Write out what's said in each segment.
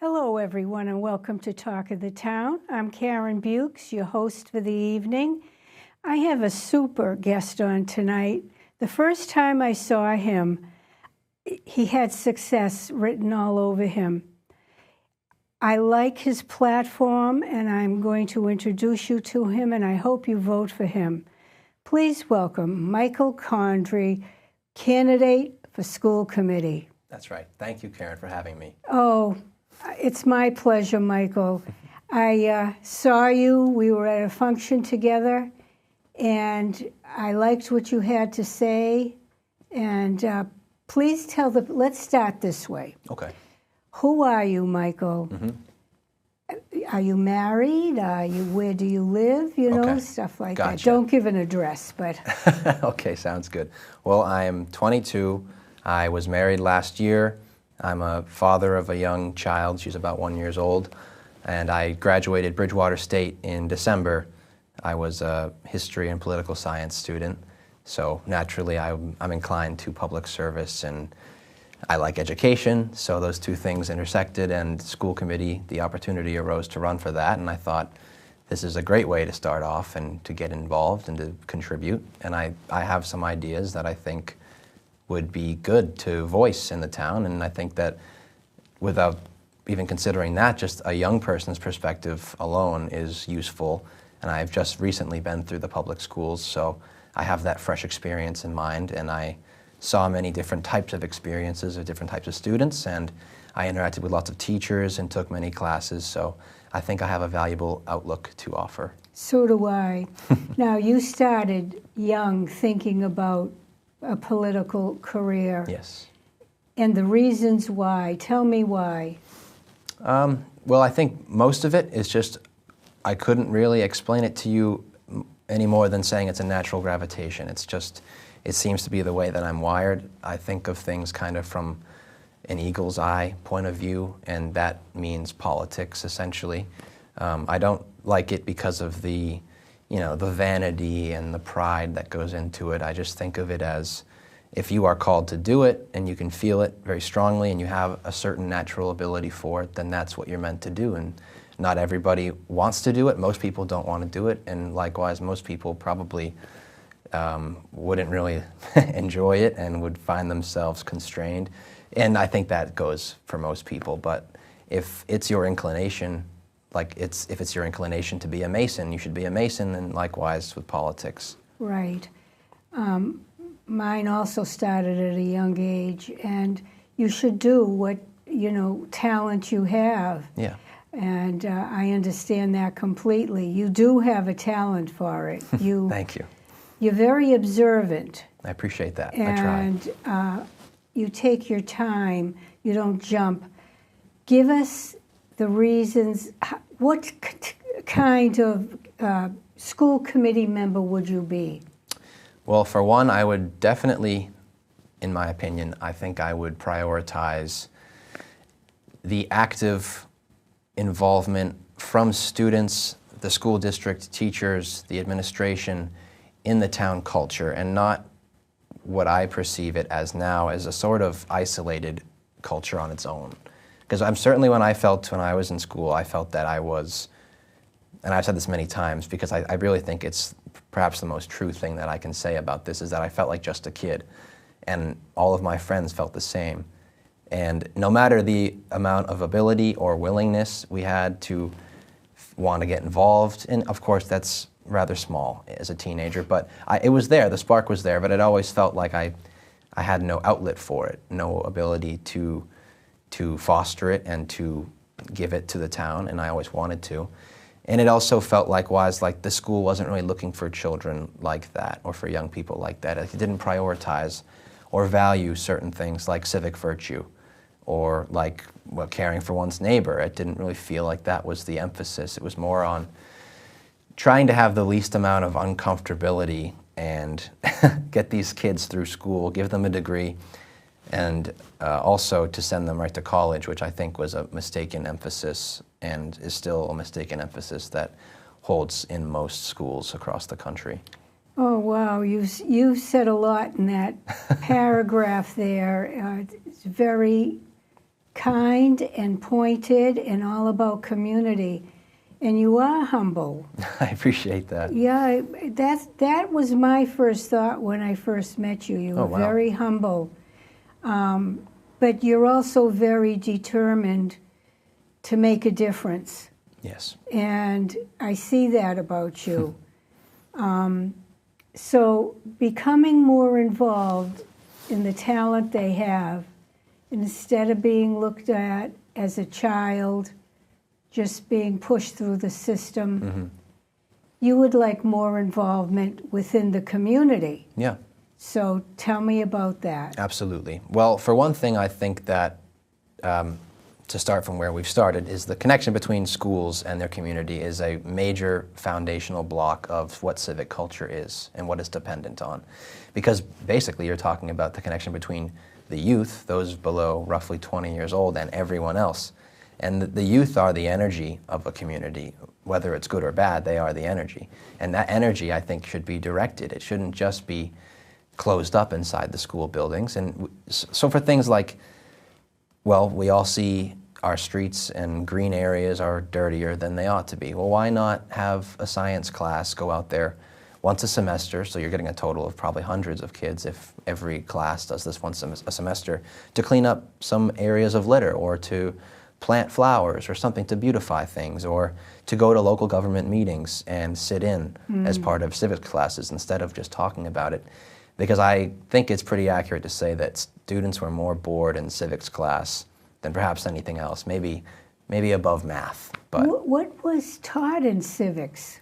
Hello, everyone, and welcome to Talk of the Town. I'm Karen Buechs, your host for the evening. I have a super guest on tonight. The first time I saw him, he had success written all over him. I like his platform, and I'm going to introduce you to him, and I hope you vote for him. Please welcome Michael Condry, candidate for school committee. That's right. Thank you, Karen, for having me. Oh, it's my pleasure, Michael. I saw you. We were at a function together, and I liked what you had to say. And please let's start this way. Okay. Who are you, Michael? Are you married? Where do you live? Stuff like that. Don't give an address, but... Okay, sounds good. Well, I am 22. I was married last year. I'm a father of a young child. She's about 1 year old. And I graduated Bridgewater State in December. I was a history and political science student. So naturally, I'm inclined to public service, and I like education. So those two things intersected, and school committee, the opportunity arose to run for that. And I thought, this is a great way to start off and to get involved and to contribute. And I have some ideas that I think would be good to voice in the town, and I think that without even considering that, just a young person's perspective alone is useful, and I've just recently been through the public schools, so I have that fresh experience in mind, and I saw many different types of experiences of different types of students, and I interacted with lots of teachers and took many classes, so I think I have a valuable outlook to offer. So do I. Now, you started young thinking about a political career. Yes. And the reasons why. Tell me why. Well, I think most of it is just I couldn't really explain it to you any more than saying it's a natural gravitation. It's just, it seems to be the way that I'm wired. I think of things kind of from an eagle's eye point of view, and that means politics, essentially. I don't like it because of the vanity and the pride that goes into it. I just think of it as if you are called to do it and you can feel it very strongly and you have a certain natural ability for it, then that's what you're meant to do. And not everybody wants to do it. Most people don't want to do it. And likewise, most people probably wouldn't really enjoy it and would find themselves constrained. And I think that goes for most people. But if it's your inclination, if it's your inclination to be a Mason, you should be a Mason, and likewise with politics. Right. Mine also started at a young age, and you should do what, talent you have. Yeah. And I understand that completely. You do have a talent for it. Thank you. You're very observant. I appreciate that. And I try. You take your time. You don't jump. Give us the reasons. What kind of school committee member would you be? Well, for one, I would definitely, in my opinion, I think I would prioritize the active involvement from students, the school district, teachers, the administration in the town culture, and not what I perceive it as now as a sort of isolated culture on its own. Because when I was in school, I felt that I was, and I've said this many times because I really think it's perhaps the most true thing that I can say about this, is that I felt like just a kid. And all of my friends felt the same. And no matter the amount of ability or willingness we had to want to get involved, and of course that's rather small as a teenager, but it was there, the spark was there, but it always felt like I had no outlet for it, no ability to foster it and to give it to the town, and I always wanted to. And it also felt likewise like the school wasn't really looking for children like that or for young people like that. It didn't prioritize or value certain things like civic virtue or caring for one's neighbor. It didn't really feel like that was the emphasis. It was more on trying to have the least amount of uncomfortability and get these kids through school, give them a degree, and also to send them right to college, which I think was a mistaken emphasis and is still a mistaken emphasis that holds in most schools across the country. Oh, wow. You said a lot in that paragraph there. It's very kind and pointed and all about community. And you are humble. I appreciate that. Yeah, that was my first thought when I first met you. You were very humble. But you're also very determined to make a difference. Yes. And I see that about you. So becoming more involved in the talent they have, instead of being looked at as a child, just being pushed through the system, you would like more involvement within the community. Yeah. So tell me about that. Absolutely. Well, for one thing, I think that to start from where we've started is the connection between schools and their community is a major foundational block of what civic culture is and what it's dependent on. Because basically you're talking about the connection between the youth, those below roughly 20 years old, and everyone else. And the youth are the energy of a community. Whether it's good or bad, they are the energy. And that energy, I think, should be directed. It shouldn't just be closed up inside the school buildings. And so for things like, well, we all see our streets and green areas are dirtier than they ought to be. Well, why not have a science class go out there once a semester, so you're getting a total of probably hundreds of kids if every class does this once a semester, to clean up some areas of litter or to plant flowers or something to beautify things, or to go to local government meetings and sit in as part of civics classes instead of just talking about it. Because I think it's pretty accurate to say that students were more bored in civics class than perhaps anything else, maybe above math. But what was taught in civics?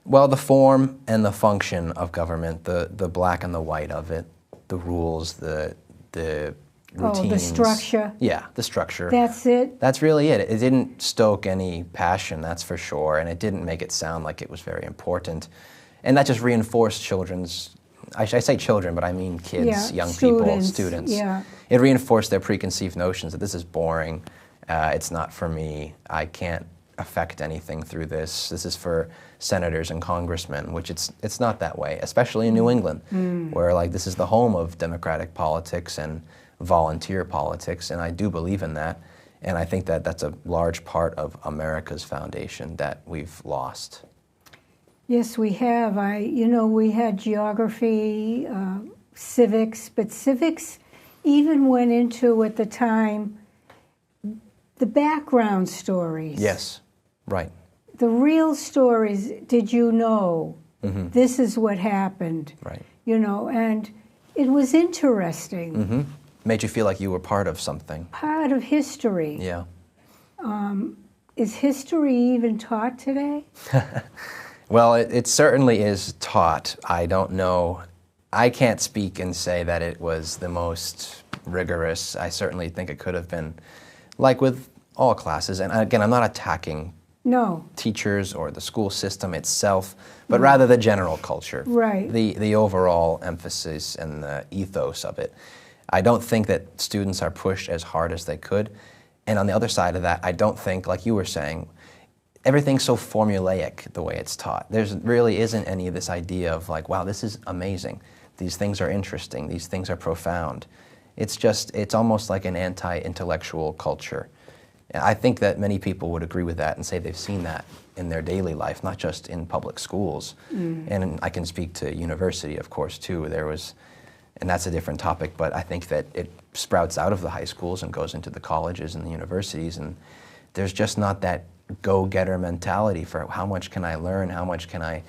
Well, the form and the function of government, the black and the white of it, the rules, the routines. Oh, the structure. Yeah, the structure. That's it? That's really it. It didn't stoke any passion, that's for sure, and it didn't make it sound like it was very important. And that just reinforced children's, I say children, but I mean kids, young people, students. Yeah. It reinforced their preconceived notions that this is boring, it's not for me, I can't affect anything through this. This is for senators and congressmen, which it's not that way, especially in New England, where like this is the home of democratic politics and volunteer politics, and I do believe in that, and I think that that's a large part of America's foundation that we've lost. Yes, we have. We had geography, civics, but civics even went into, at the time, the background stories. Yes, right. The real stories, did you know? This is what happened. Right. And it was interesting. Made you feel like you were part of something. Part of history. Yeah. Is history even taught today? Well, it certainly is taught. I don't know. I can't speak and say that it was the most rigorous. I certainly think it could have been, like with all classes. And again, I'm not attacking teachers or the school system itself, but rather the general culture. Right. The overall emphasis and the ethos of it. I don't think that students are pushed as hard as they could. And on the other side of that, I don't think, like you were saying, everything's so formulaic the way it's taught. There really isn't any of this idea of like, wow, this is amazing. These things are interesting. These things are profound. It's almost like an anti-intellectual culture. And I think that many people would agree with that and say they've seen that in their daily life, not just in public schools. And I can speak to university, of course, too. And that's a different topic, but I think that it sprouts out of the high schools and goes into the colleges and the universities, and there's just not that go-getter mentality for how much can I learn, how much can I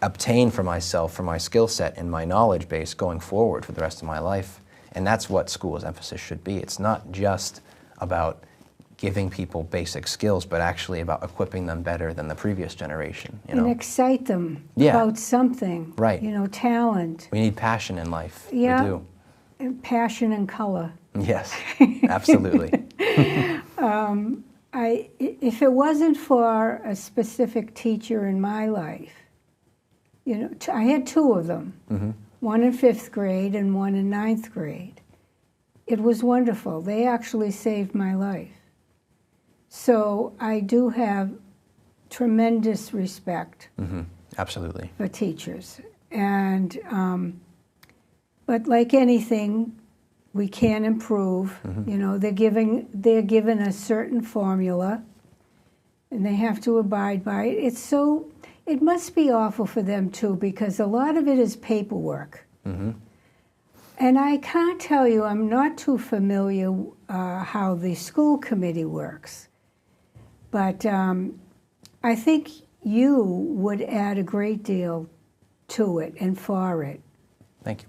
obtain for myself, for my skill set and my knowledge base going forward for the rest of my life. And that's what school's emphasis should be. It's not just about giving people basic skills, but actually about equipping them better than the previous generation. And excite them about something. Right. Talent. We need passion in life. Yeah. We do. And passion and color. Yes, absolutely. If it wasn't for a specific teacher in my life, I had two of them, one in 5th grade and one in 9th grade. It was wonderful. They actually saved my life. So I do have tremendous respect Absolutely. for teachers. And, but like anything, we can improve. You know, they're given a certain formula, and they have to abide by it. It must be awful for them too, because a lot of it is paperwork. And I can't tell you, I'm not too familiar how the school committee works, but I think you would add a great deal to it and for it. Thank you.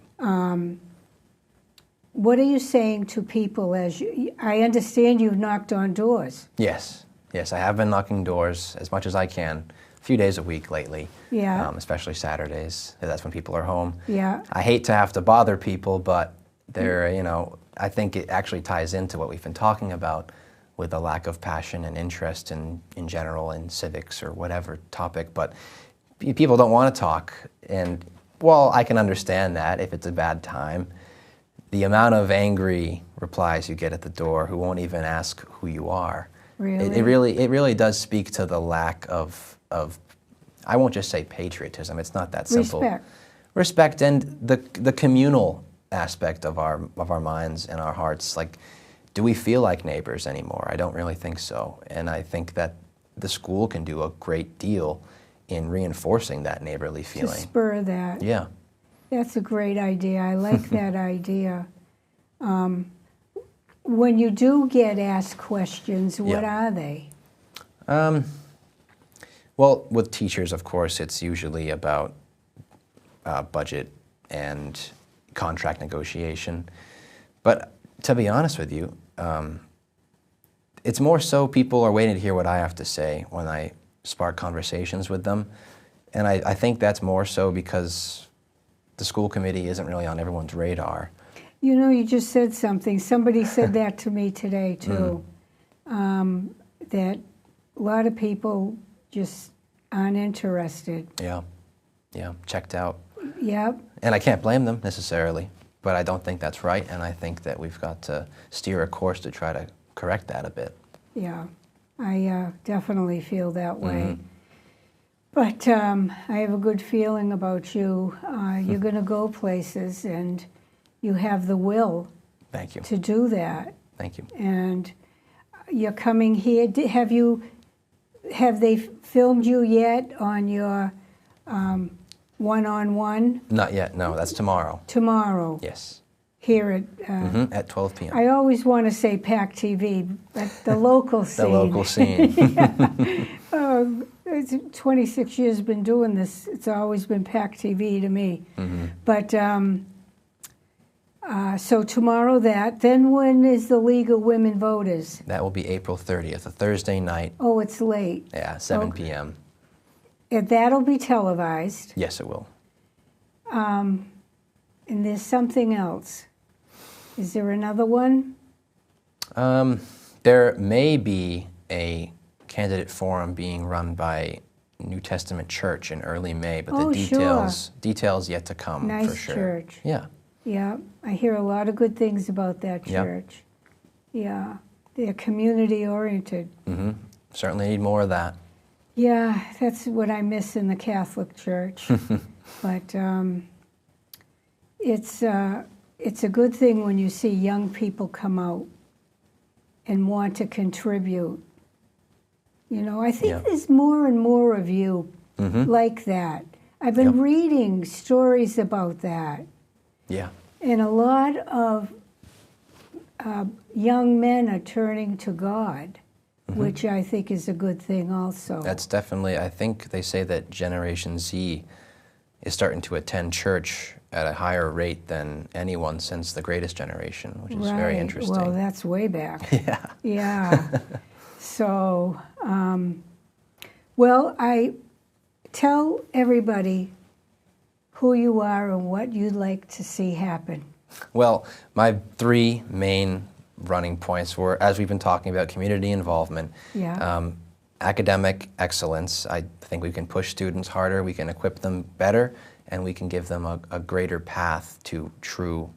What are you saying to people I understand you've knocked on doors. Yes, I have been knocking doors as much as I can, a few days a week lately. Yeah. Especially Saturdays, that's when people are home. Yeah. I hate to have to bother people, but I think it actually ties into what we've been talking about with a lack of passion and interest in general in civics or whatever topic. But people don't want to talk, and well, I can understand that if it's a bad time. The amount of angry replies you get at the door who won't even ask who you are. Really? It really does speak to the lack of I won't just say patriotism. It's not that simple. Respect and the communal aspect of our minds and our hearts. Like, do we feel like neighbors anymore? I don't really think so. And I think that the school can do a great deal in reinforcing that neighborly feeling. To spur that. Yeah. That's a great idea. I like that idea. When you do get asked questions, what are they? Well, with teachers, of course, it's usually about budget and contract negotiation. But to be honest with you, it's more so people are waiting to hear what I have to say when I spark conversations with them. And I think that's more so because the school committee isn't really on everyone's radar. You know, you just said something. Somebody said that to me today, too, that a lot of people just aren't interested. Yeah, checked out. Yep. And I can't blame them necessarily, but I don't think that's right, and I think that we've got to steer a course to try to correct that a bit. Yeah, I definitely feel that way. But I have a good feeling about you. You're going to go places, and you have the will. Thank you. To do that. Thank you. And you're coming here. Have they filmed you yet on your one-on-one? Not yet, no. That's tomorrow. Tomorrow. Yes. Here at 12 p.m. I always want to say PAC TV, but the local scene. The local scene. It's 26 years been doing this. It's always been PAC TV to me. But so tomorrow that. Then when is the League of Women Voters? That will be April 30th, a Thursday night. Oh, it's late. Yeah, 7 p.m. And that'll be televised. Yes, it will. And there's something else. Is there another one? There may be a candidate forum being run by New Testament Church in early May, but the details yet to come. Nice for sure. church. Yeah. Yeah, I hear a lot of good things about that church. Yeah, they're community-oriented. Certainly need more of that. Yeah, that's what I miss in the Catholic Church. But it's a good thing when you see young people come out and want to contribute. You know, I think there's more and more of you like that. I've been reading stories about that. Yeah. And a lot of young men are turning to God, which I think is a good thing also. That's definitely, I think they say that Generation Z is starting to attend church at a higher rate than anyone since the Greatest Generation, which is very interesting. Well, that's way back. Yeah. Yeah. So, well, I tell everybody who you are and what you'd like to see happen. Well, my three main running points were, as we've been talking about, community involvement, academic excellence. I think we can push students harder, we can equip them better, and we can give them a greater path to true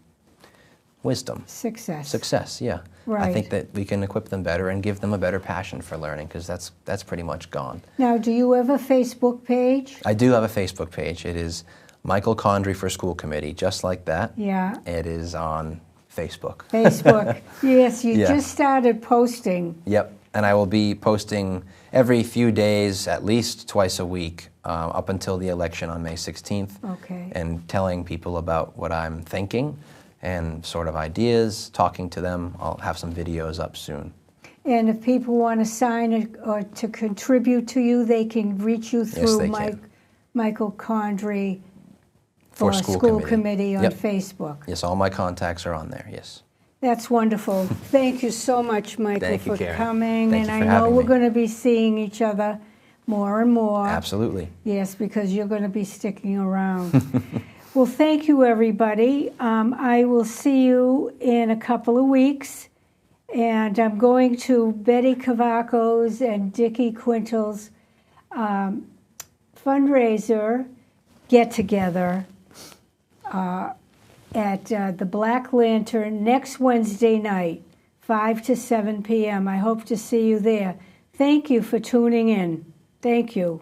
wisdom. Success, yeah. Right. I think that we can equip them better and give them a better passion for learning, because that's pretty much gone. Now, do you have a Facebook page? I do have a Facebook page. It is Michael Condry for School Committee, just like that. Yeah. It is on Facebook. Facebook. Yes, you Yeah. just started posting. Yep, and I will be posting every few days, at least twice a week, up until the election on May 16th. Okay. And telling people about what I'm thinking and sort of ideas, talking to them. I'll have some videos up soon. And if people want to sign or to contribute to you, they can reach you through they can. Michael Condry For School Committee on Yep. Facebook. Yes, all my contacts are on there, yes. That's wonderful. Thank you so much, Michael, Thank you, for Karen. coming. Thank and you for I know having we're me. going to be seeing each other more and more. Absolutely. Yes, because you're going to be sticking around. Well, thank you, everybody. I will see you in a couple of weeks. And I'm going to Betty Cavacos and Dickie Quintal's fundraiser get-together at the Black Lantern next Wednesday night, 5 to 7 p.m. I hope to see you there. Thank you for tuning in. Thank you.